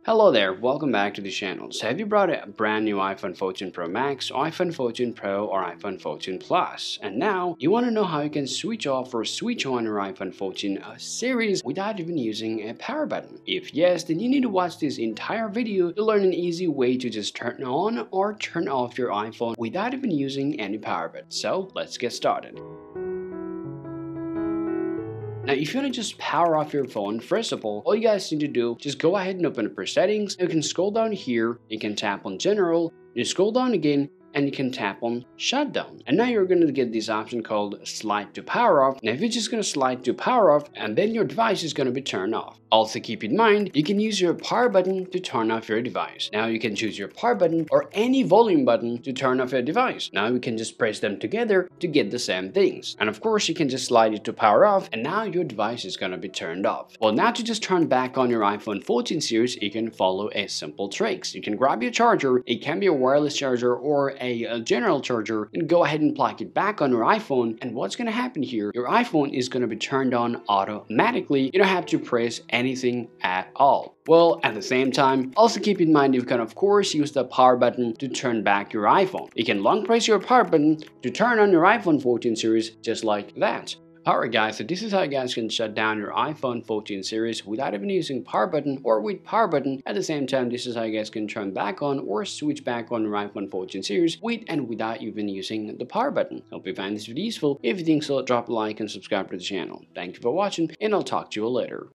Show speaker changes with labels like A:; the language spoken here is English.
A: Hello there, welcome back to the channel. So have you brought a brand new iPhone 14 Pro Max, iPhone 14 Pro or iPhone 14 Plus? And now you want to know how you can switch off or switch on your iPhone 14 series without even using a power button? If yes, then you need to watch this entire video to learn an easy way to just turn on or turn off your iPhone without even using any power button. So let's get started. Now, if you want to just power off your phone, first of all you guys need to do, just go ahead and open up your settings. You can scroll down here, you can tap on general, you scroll down again, and you can tap on shutdown. And now you're going to get this option called slide to power off. Now if you're just going to slide to power off, and then your device is going to be turned off. Also keep in mind, you can use your power button to turn off your device. Now you can choose your power button or any volume button to turn off your device. Now you can just press them together to get the same things. And of course you can just slide it to power off, and now your device is going to be turned off. Well, now to just turn back on your iPhone 14 series, you can follow a simple tricks. You can grab your charger, it can be a wireless charger or a general charger, and go ahead and plug it back on your iPhone. And what's going to happen here, your iPhone is going to be turned on automatically. You don't have to press anything at all. Well, at the same time, also keep in mind you can of course use the power button to turn back your iPhone. You can long press your power button to turn on your iPhone 14 series just like that. Alright guys, so this is how you guys can shut down your iPhone 14 series without even using power button or with power button. At the same time, this is how you guys can turn back on or switch back on your iPhone 14 series with and without even using the power button. Hope you find this video useful. If you think so, drop a like and subscribe to the channel. Thank you for watching, and I'll talk to you later.